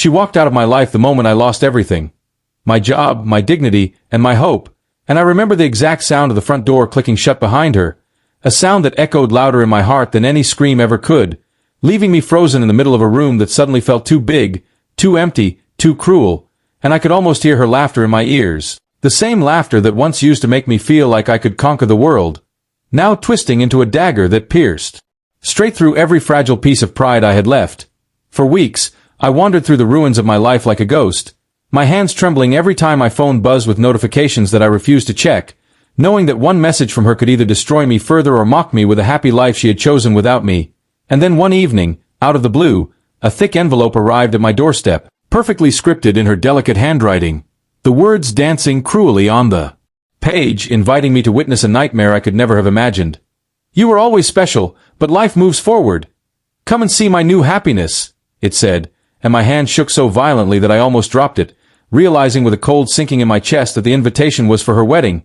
She walked out of my life the moment I lost everything. My job, my dignity, and my hope. And I remember the exact sound of the front door clicking shut behind her, a sound that echoed louder in my heart than any scream ever could, leaving me frozen in the middle of a room that suddenly felt too big, too empty, too cruel, and I could almost hear her laughter in my ears. The same laughter that once used to make me feel like I could conquer the world, now twisting into a dagger that pierced straight through every fragile piece of pride I had left. For weeks, I wandered through the ruins of my life like a ghost, my hands trembling every time my phone buzzed with notifications that I refused to check, knowing that one message from her could either destroy me further or mock me with a happy life she had chosen without me. And then one evening, out of the blue, a thick envelope arrived at my doorstep, perfectly scripted in her delicate handwriting, the words dancing cruelly on the page, inviting me to witness a nightmare I could never have imagined. "You were always special, but life moves forward. Come and see my new happiness," it said, and my hand shook so violently that I almost dropped it, realizing with a cold sinking in my chest that the invitation was for her wedding,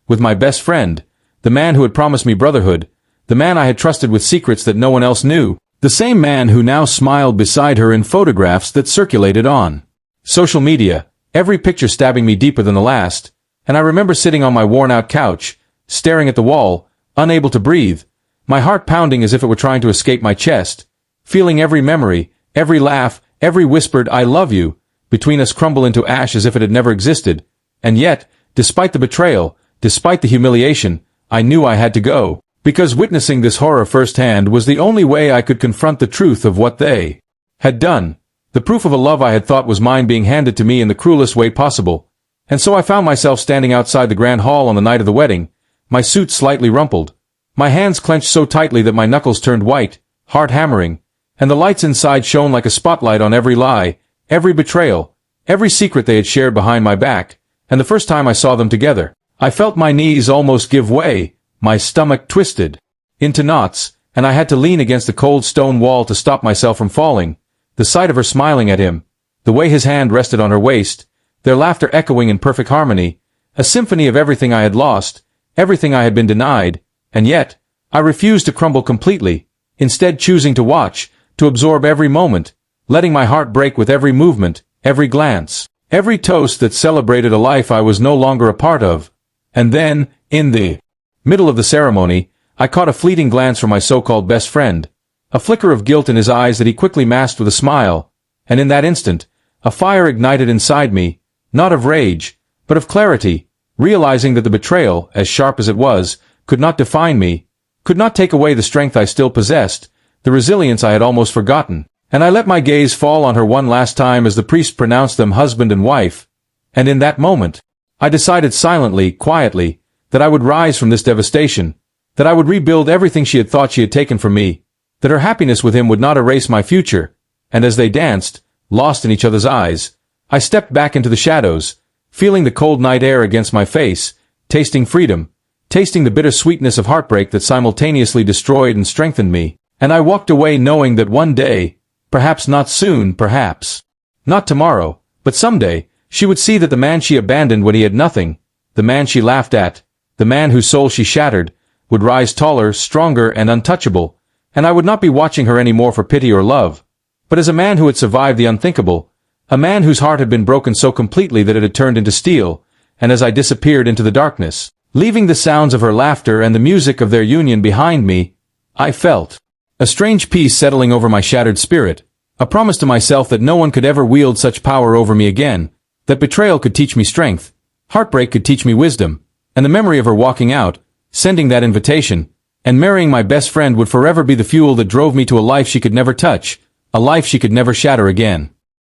with my best friend, the man who had promised me brotherhood, the man I had trusted with secrets that no one else knew, the same man who now smiled beside her in photographs that circulated on social media, every picture stabbing me deeper than the last, and I remember sitting on my worn-out couch, staring at the wall, unable to breathe, my heart pounding as if it were trying to escape my chest, feeling every memory, every laugh, every whispered "I love you" between us crumble into ash as if it had never existed, and yet, despite the betrayal, despite the humiliation, I knew I had to go, because witnessing this horror firsthand was the only way I could confront the truth of what they had done, the proof of a love I had thought was mine being handed to me in the cruelest way possible. And so I found myself standing outside the grand hall on the night of the wedding, my suit slightly rumpled, my hands clenched so tightly that my knuckles turned white, heart hammering, and the lights inside shone like a spotlight on every lie, every betrayal, every secret they had shared behind my back, and the first time I saw them together, I felt my knees almost give way, my stomach twisted into knots, and I had to lean against the cold stone wall to stop myself from falling. The sight of her smiling at him, the way his hand rested on her waist, their laughter echoing in perfect harmony, a symphony of everything I had lost, everything I had been denied, and yet, I refused to crumble completely, instead choosing to watch, to absorb every moment, letting my heart break with every movement, every glance, every toast that celebrated a life I was no longer a part of. And then, in the middle of the ceremony, I caught a fleeting glance from my so-called best friend, a flicker of guilt in his eyes that he quickly masked with a smile, and in that instant, a fire ignited inside me, not of rage, but of clarity, realizing that the betrayal, as sharp as it was, could not define me, could not take away the strength I still possessed, the resilience I had almost forgotten, and I let my gaze fall on her one last time as the priest pronounced them husband and wife, and in that moment, I decided silently, quietly, that I would rise from this devastation, that I would rebuild everything she had thought she had taken from me, that her happiness with him would not erase my future, and as they danced, lost in each other's eyes, I stepped back into the shadows, feeling the cold night air against my face, tasting freedom, tasting the bitter sweetness of heartbreak that simultaneously destroyed and strengthened me, and I walked away knowing that one day, perhaps not soon, perhaps not tomorrow, but someday, she would see that the man she abandoned when he had nothing, the man she laughed at, the man whose soul she shattered, would rise taller, stronger, and untouchable, and I would not be watching her any more for pity or love, but as a man who had survived the unthinkable, a man whose heart had been broken so completely that it had turned into steel, and as I disappeared into the darkness, leaving the sounds of her laughter and the music of their union behind me, I felt a strange peace settling over my shattered spirit, a promise to myself that no one could ever wield such power over me again, that betrayal could teach me strength, heartbreak could teach me wisdom, and the memory of her walking out, sending that invitation, and marrying my best friend would forever be the fuel that drove me to a life she could never touch, a life she could never shatter again.